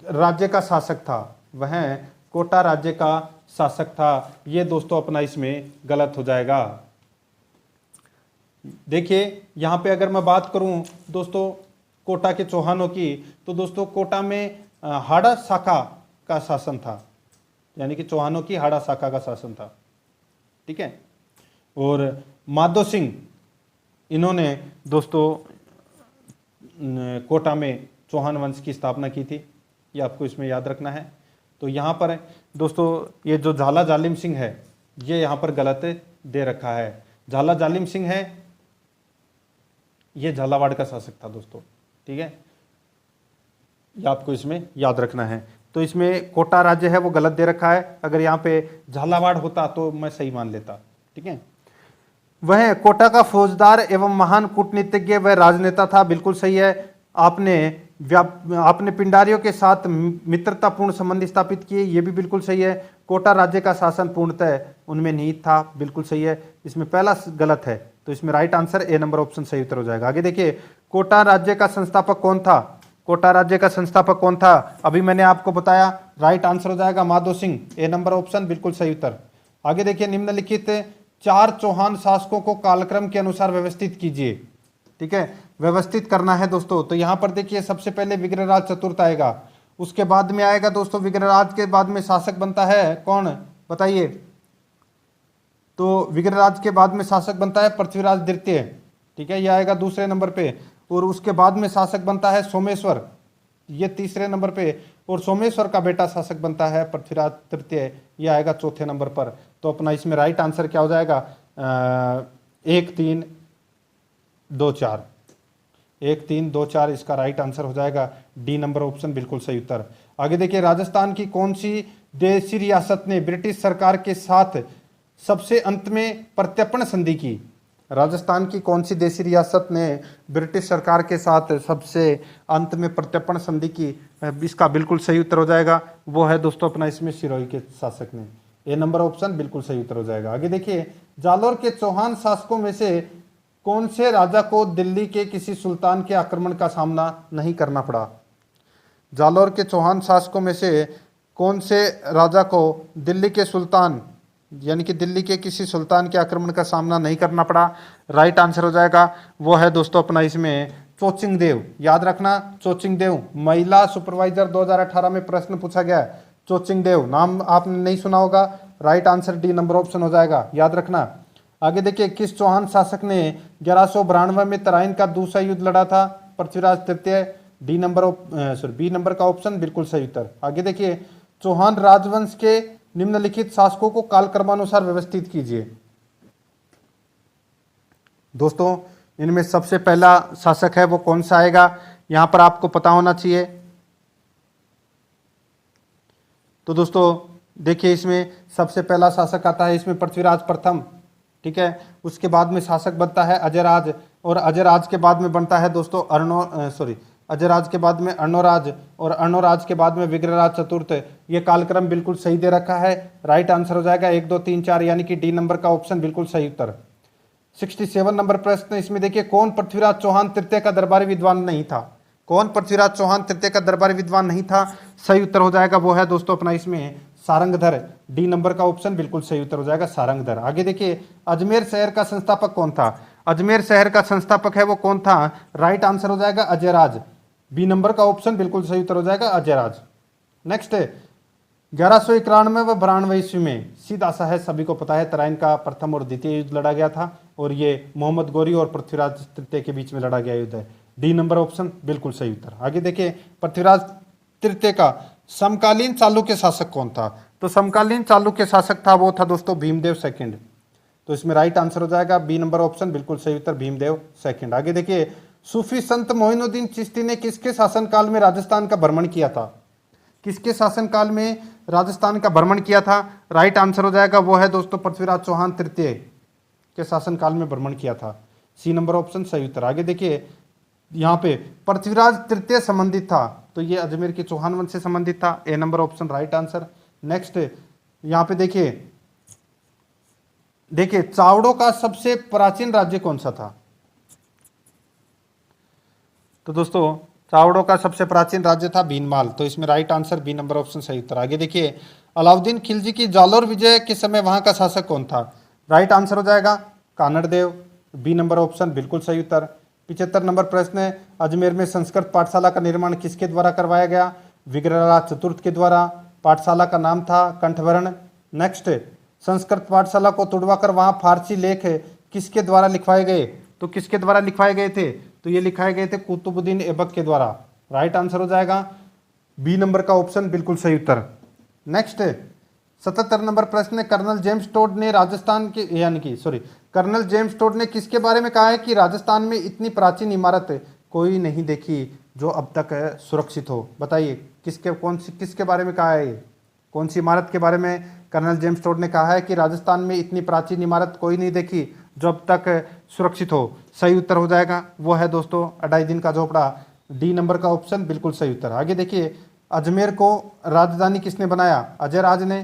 राज्य का शासक था, वह कोटा राज्य का शासक था। ये दोस्तों अपना इसमें गलत हो जाएगा। देखिए यहाँ पे अगर मैं बात करूं दोस्तों कोटा के चौहानों की, तो दोस्तों कोटा में हाड़ा शाखा का शासन था, यानी कि चौहानों की हाड़ा शाखा का शासन था। ठीक है, और माधो सिंह इन्होंने दोस्तों कोटा में चौहान वंश की स्थापना की थी, ये आपको इसमें याद रखना है। तो यहाँ पर दोस्तों ये जो झाला जालिम सिंह है ये यहाँ पर गलत दे रखा है। झाला जालिम सिंह है ये झालावाड़ का शासक था दोस्तों। ठीक है, ये आपको इसमें याद रखना है। तो इसमें कोटा राज्य है वो गलत दे रखा है, अगर यहाँ पे झालावाड़ होता तो मैं सही मान लेता। ठीक है, वह कोटा का फौजदार एवं महान कूटनीतिज्ञ व राजनेता था, बिल्कुल सही है। आपने पिंडारियों के साथ मित्रतापूर्ण संबंध स्थापित किए, ये भी बिल्कुल सही है। कोटा राज्य का शासन पूर्णतः उनमें निहित था, बिल्कुल सही है। इसमें पहला गलत है, तो इसमें right answer A number option सही उत्तर हो जाएगा। आगे देखिए, कोटा राज्य का संस्थापक कौन था? कोटा राज्य का संस्थापक कौन था? अभी मैंने आपको बताया, राइट आंसर हो जाएगा माधो सिंह, ए नंबर ऑप्शन बिल्कुल सही उत्तर। आगे देखिए, निम्नलिखित 4 चौहान शासकों को कालक्रम के अनुसार व्यवस्थित कीजिए। ठीक है, व्यवस्थित करना है दोस्तों। तो यहाँ पर देखिए, सबसे पहले विग्रहराज चतुर्थ आएगा, उसके बाद में आएगा दोस्तों विग्रहराज के बाद में शासक बनता है कौन बताइए? तो विग्रहराज के बाद में शासक बनता है पृथ्वीराज द्वितीय। ठीक है, यह आएगा दूसरे नंबर पे, और उसके बाद में शासक बनता है सोमेश्वर, ये तीसरे नंबर पे, और सोमेश्वर का बेटा शासक बनता है पृथ्वीराज तृतीय, यह आएगा चौथे नंबर पर। तो अपना इसमें राइट आंसर क्या हो जाएगा? 1 3 2 4, 1 3 2 4 इसका राइट आंसर हो जाएगा, डी नंबर ऑप्शन बिल्कुल सही उत्तर। आगे देखिए, राजस्थान की कौन सी देशी रियासत ने ब्रिटिश सरकार के साथ सबसे अंत में प्रत्यर्पण संधि की? राजस्थान की कौन सी देशी रियासत ने ब्रिटिश सरकार के साथ सबसे अंत में प्रत्यर्पण संधि की? इसका बिल्कुल सही उत्तर हो जाएगा, वो है दोस्तों अपना इसमें सिरोही के शासक ने, ए नंबर ऑप्शन बिल्कुल सही उत्तर हो जाएगा। आगे देखिए, जालोर के चौहान शासकों में से कौन से राजा को दिल्ली के किसी सुल्तान के आक्रमण का सामना नहीं करना पड़ा? जालौर के चौहान शासकों में से कौन से राजा को दिल्ली के सुल्तान यानी कि दिल्ली के किसी सुल्तान के आक्रमण का सामना नहीं करना पड़ा? राइट आंसर हो जाएगा वो है दोस्तों अपना इसमें चोचिंग देव। याद रखना, चोचिंग देव। महिला सुपरवाइजर 2018 में प्रश्न पूछा गया है, चोचिंग देव नाम आपने नहीं सुना होगा। Right answer D number option हो जाएगा, याद रखना। आगे देखिए, किस चौहान शासक ने 1192 में तराइन का दूसरा युद्ध लड़ा था? पृथ्वीराज तृतीय। बी नंबर का ऑप्शन बिल्कुल सही उत्तर। आगे देखिए, चौहान राजवंश के निम्नलिखित शासकों को कालक्रमानुसार व्यवस्थित कीजिए। दोस्तों इनमें सबसे पहला शासक है वो कौन सा आएगा, यहां पर आपको पता होना चाहिए। तो दोस्तों देखिए, इसमें सबसे पहला शासक आता है इसमें पृथ्वीराज प्रथम, ठीक है। उसके बाद में शासक बनता है अजयराज, और अजयराज के बाद में बनता है दोस्तों अजयराज के बाद में अर्णोराज, और अर्णोराज के बाद में विग्रहराज चतुर्थ। ये कालक्रम बिल्कुल सही दे रखा है। राइट आंसर हो जाएगा 1 2 3 4 यानी कि डी नंबर का ऑप्शन बिल्कुल सही उत्तर। 67 नंबर प्रश्न इसमें देखिए, कौन पृथ्वीराज चौहान तृतीय का दरबारी विद्वान नहीं था? कौन पृथ्वीराज चौहान तृतीय का दरबारी विद्वान नहीं था? सही उत्तर हो जाएगा वो है दोस्तों अपना इसमें सारंगधर। डी नंबर का ऑप्शन बिल्कुल सही उत्तर हो जाएगा सारंगधर। आगे देखिए, अजमेर शहर का संस्थापक कौन था? अजमेर शहर का संस्थापक है वो कौन था? राइट आंसर हो जाएगा अजयराज। बी नंबर का ऑप्शन बिल्कुल सही उत्तर हो जाएगा अजयराज। नेक्स्ट है 1191 व 92 ईस्वी में, सीधा सा है, सभी को पता है, तराइन का प्रथम और द्वितीय युद्ध लड़ा गया था, और ये मोहम्मद गौरी और पृथ्वीराज तृतीय के बीच में लड़ा गया युद्ध है। डी नंबर ऑप्शन बिल्कुल सही उत्तर। आगे देखिए, पृथ्वीराज तृतीय का समकालीन चालुक्य शासक कौन था? तो समकालीन चालुक्य शासक था वो था दोस्तों भीमदेव सेकंड। तो इसमें राइट आंसर हो जाएगा बी नंबर ऑप्शन बिल्कुल सही उत्तर, भीमदेव सेकंड। आगे देखिए, सूफी संत मोइनुद्दीन चिश्ती ने किसके शासनकाल में राजस्थान का भ्रमण किया था? किसके शासनकाल में राजस्थान का भ्रमण किया था? राइट आंसर हो जाएगा वो है दोस्तों पृथ्वीराज चौहान तृतीय के शासनकाल में भ्रमण किया था। सी नंबर ऑप्शन सही उत्तर। आगे देखिए, यहाँ पे पृथ्वीराज तृतीय संबंधित था, तो ये अजमेर के चौहान वंश से संबंधित था। A number option right answer. Next यहाँ पे देखिए चावड़ों का सबसे प्राचीन राज्य कौन सा था? तो दोस्तों चावड़ों का सबसे प्राचीन राज्य था भीनमाल। तो इसमें right answer B number option सही उत्तर। आगे देखिए, अलाउद्दीन खिलजी की जालौर विजय के समय वहां का शासक कौन था? राइट आंसर हो जाएगा कानड़देव। बी नंबर ऑप्शन बिल्कुल सही उत्तर। 75 नंबर प्रश्न है, अजमेर में संस्कृत पाठशाला का निर्माण किसके द्वारा करवाया गया? विग्रहराज चतुर्थ के द्वारा। पाठशाला का नाम था कंठवर्ण। नेक्स्ट, संस्कृत पाठशाला को तुड़वाकर वहां फारसी लेख किसके द्वारा लिखवाए गए? तो किसके द्वारा लिखवाए गए थे? तो ये लिखाए गए थे कुतुबुद्दीन ऐबक के द्वारा। राइट आंसर हो जाएगा बी नंबर का ऑप्शन बिल्कुल सही उत्तर। नेक्स्ट 77 नंबर प्रश्न, कर्नल जेम्स टोड ने कर्नल जेम्स टोड ने किसके बारे में कहा है कि राजस्थान में इतनी प्राचीन इमारत कोई नहीं देखी जो अब तक सुरक्षित हो? बताइए किसके बारे में कहा है? कौन सी इमारत के बारे में कर्नल जेम्स टोड ने कहा है कि राजस्थान में इतनी प्राचीन इमारत कोई नहीं देखी जो अब तक सुरक्षित हो? सही उत्तर हो जाएगा वो है दोस्तों अडाईदीन का झोपड़ा। डी नंबर का ऑप्शन बिल्कुल सही उत्तर। आगे देखिए, अजमेर को राजधानी किसने बनाया? अजयराज ने।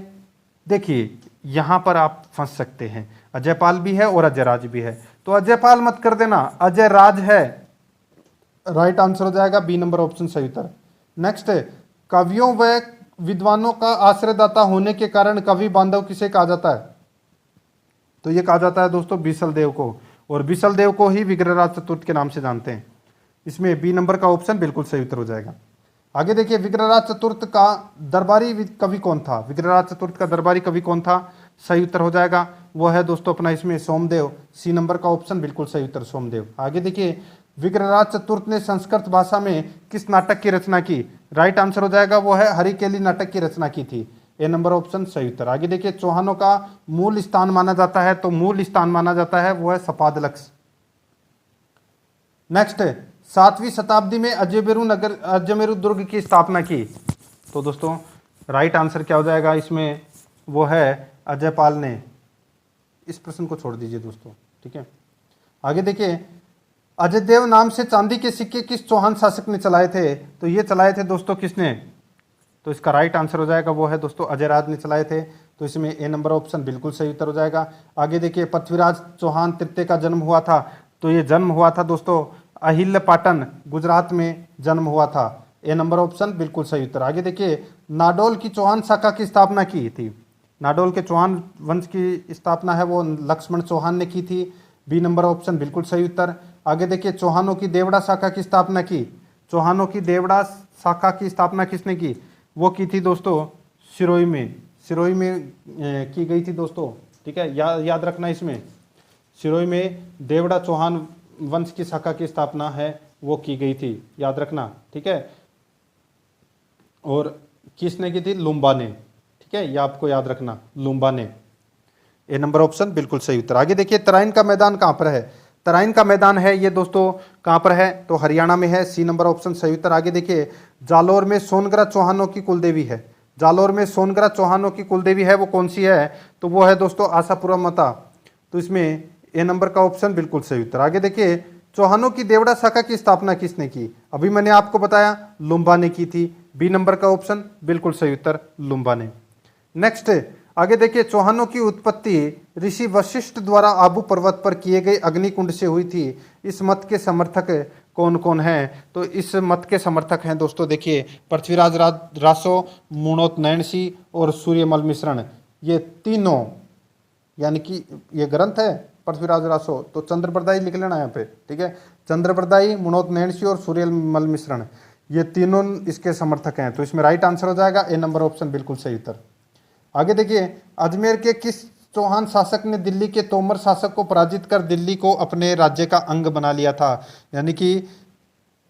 देखिए यहाँ पर आप फंस सकते हैं, अजयपाल भी है और अजयराज भी है, तो अजयपाल मत कर देना, अजयराज है। राइट आंसर हो जाएगा बी नंबर ऑप्शन सही उत्तर। नेक्स्ट, कवियों व विद्वानों का आश्रयदाता होने के कारण कवि बांधव किसे कहा जाता है? तो ये कहा जाता है दोस्तों बीसल देव को, और बीसल देव को ही विग्रहराज चतुर्थ के नाम से जानते हैं। इसमें बी नंबर का ऑप्शन बिल्कुल सही उत्तर हो जाएगा। आगे देखिए, विग्रहराज चतुर्थ का दरबारी कवि कौन था? विग्रहराज चतुर्थ का दरबारी कवि कौन था? सही उत्तर हो जाएगा वो है दोस्तों अपना इसमें सोमदेव। सी नंबर का ऑप्शन बिल्कुल सही उत्तर सोमदेव। आगे देखिए, विग्रहराज चतुर्थ ने संस्कृत भाषा में किस नाटक की रचना की? राइट आंसर हो जाएगा वो है हरिकेली नाटक की रचना की थी। ए नंबर ऑप्शन सही उत्तर। आगे देखिए, चौहानों का मूल स्थान माना जाता है, तो मूल स्थान माना जाता है वो है सपादलक्स। नेक्स्ट, 7वीं शताब्दी में अजमेरू दुर्ग की स्थापना की। तो दोस्तों राइट आंसर क्या हो जाएगा इसमें? वो है अजयपाल ने। इस प्रश्न को छोड़ दीजिए दोस्तों, ठीक है। आगे देखिए, अजयदेव नाम से चांदी के सिक्के किस चौहान शासक ने चलाए थे? तो ये चलाए थे दोस्तों किसने? तो इसका राइट आंसर हो जाएगा वो है दोस्तों अजयराज ने चलाए थे। तो इसमें ए नंबर ऑप्शन बिल्कुल सही उत्तर हो जाएगा। आगे देखिए, पृथ्वीराज चौहान तृतीय का जन्म हुआ था तो ये जन्म हुआ था दोस्तों अहिल्या पाटन गुजरात में जन्म हुआ था। ए नंबर ऑप्शन बिल्कुल सही उत्तर। आगे देखिए, नाडोल की चौहान शाखा की स्थापना की थी। नाडोल के चौहान वंश की स्थापना है वो लक्ष्मण चौहान ने की थी। बी नंबर ऑप्शन बिल्कुल सही उत्तर। आगे देखिए, चौहानों की देवड़ा शाखा की स्थापना की। चौहानों की देवड़ा शाखा की स्थापना किसने की? वो की थी दोस्तों सिरोही में। सिरोही में की गई थी दोस्तों, ठीक है, याद रखना इसमें। सिरोही में देवड़ा चौहान वंश की शाखा की स्थापना है वो की गई थी, याद रखना, ठीक है। और किसने की थी? लुम्बा ने, ठीक है, ये आपको याद रखना, लुम्बा ने। ए नंबर ऑप्शन बिल्कुल सही उत्तर। आगे देखिए, तराइन का मैदान कहाँ पर है? तराइन का मैदान है ये दोस्तों कहाँ पर है? तो हरियाणा में है। सी नंबर ऑप्शन सही उत्तर। आगे देखिए, जालोर में सोनगरा चौहानों की कुलदेवी है। जालोर में सोनगरा चौहानों की कुलदेवी है वो कौन सी है? तो वो है दोस्तों आशापुरा माता। तो इसमें ए नंबर का ऑप्शन बिल्कुल सही उत्तर। आगे देखिए, चौहानों की देवड़ा शाखा की स्थापना किसने की? अभी मैंने आपको बताया लुम्बा ने की थी। बी नंबर का ऑप्शन बिल्कुल सही उत्तर, लुम्बा ने। नेक्स्ट आगे देखिए, चौहानों की उत्पत्ति ऋषि वशिष्ठ द्वारा आबू पर्वत पर किए गए अग्निकुंड से हुई थी। इस मत के समर्थक कौन कौन हैं? तो इस मत के समर्थक हैं दोस्तों देखिए, पृथ्वीराज रासो, मुणोत नैणसी और सूर्यमल मिश्रण। ये तीनों, यानी कि ये ग्रंथ है पृथ्वीराज रासो, तो चंद्रप्रदायी लिख लेना यहाँ पे, ठीक है। चंद्रप्रदायी, मुणोत नैणसी और सूर्यमल मिश्रण, ये तीनों इसके समर्थक हैं। तो इसमें राइट आंसर हो जाएगा ए नंबर ऑप्शन बिल्कुल सही उत्तर। आगे देखिए, अजमेर के किस चौहान शासक ने दिल्ली के तोमर शासक को पराजित कर दिल्ली को अपने राज्य का अंग बना लिया था? यानी कि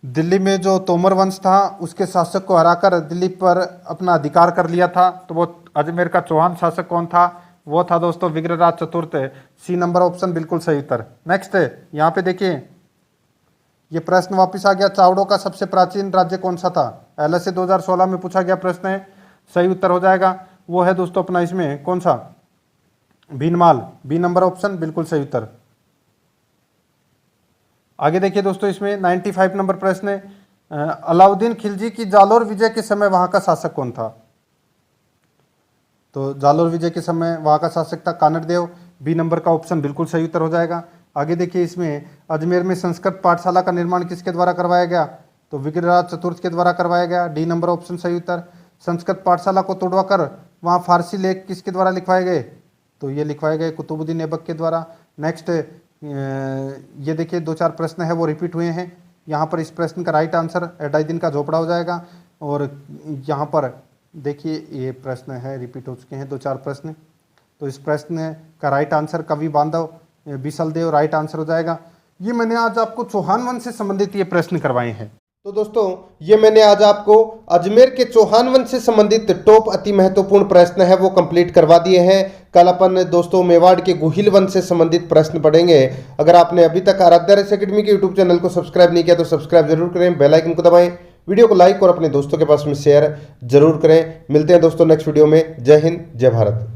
दिल्ली में जो तोमर वंश था उसके शासक को हराकर दिल्ली पर अपना अधिकार कर लिया था। तो वो अजमेर का चौहान शासक कौन था? वो था दोस्तों विग्रहराज चतुर्थ। सी नंबर ऑप्शन बिल्कुल सही उत्तर। नेक्स्ट यहाँ पे देखिए, ये प्रश्न वापिस आ गया, चावड़ों का सबसे प्राचीन राज्य कौन सा था? LSA 2016 में पूछा गया प्रश्न है। सही उत्तर हो जाएगा वो है दोस्तों अपना इसमें कौन सा? भीनमाल। बी नंबर ऑप्शन बिल्कुल सही उत्तर। आगे देखिए दोस्तों, इसमें 95 नंबर प्रश्न है, अलाउद्दीन खिलजी की जालोर विजय के समय वहां का शासक कौन था? तो जालोर विजय के समय वहां का शासक था कानड़ देव। बी नंबर का ऑप्शन बिल्कुल सही उत्तर हो जाएगा। आगे देखिए, इसमें अजमेर में संस्कृत पाठशाला का निर्माण किसके द्वारा करवाया गया? तो विग्रहराज चतुर्थ के द्वारा करवाया गया। डी नंबर ऑप्शन सही उत्तर। संस्कृत पाठशाला को तोड़वाकर वहाँ फारसी लेख किसके द्वारा लिखवाए गए? तो ये लिखवाए गए कुतुबुद्दीन ऐबक के द्वारा। नेक्स्ट ये देखिए, 2-4 प्रश्न है वो रिपीट हुए हैं। यहाँ पर इस प्रश्न का राइट आंसर एडाइदिन का झोपड़ा हो जाएगा। और यहाँ पर देखिए, ये प्रश्न है रिपीट हो चुके हैं 2-4 प्रश्न। तो इस प्रश्न का राइट आंसर कवि बांधव बिसलदेव राइट आंसर हो जाएगा। ये मैंने आज आपको चौहान वंश से संबंधित ये प्रश्न करवाए हैं। तो दोस्तों, ये मैंने आज आपको अजमेर के चौहान वंश से संबंधित टॉप अति महत्वपूर्ण प्रश्न है वो कंप्लीट करवा दिए हैं। कल अपन दोस्तों मेवाड़ के गुहिल वंश से संबंधित प्रश्न पढ़ेंगे। अगर आपने अभी तक आराध्या रेस एकेडमी के यूट्यूब चैनल को सब्सक्राइब नहीं किया तो सब्सक्राइब जरूर करें, बेल आइकन को दबाएं, वीडियो को लाइक और अपने दोस्तों के पास में शेयर जरूर करें। मिलते हैं दोस्तों नेक्स्ट वीडियो में। जय हिंद, जय भारत।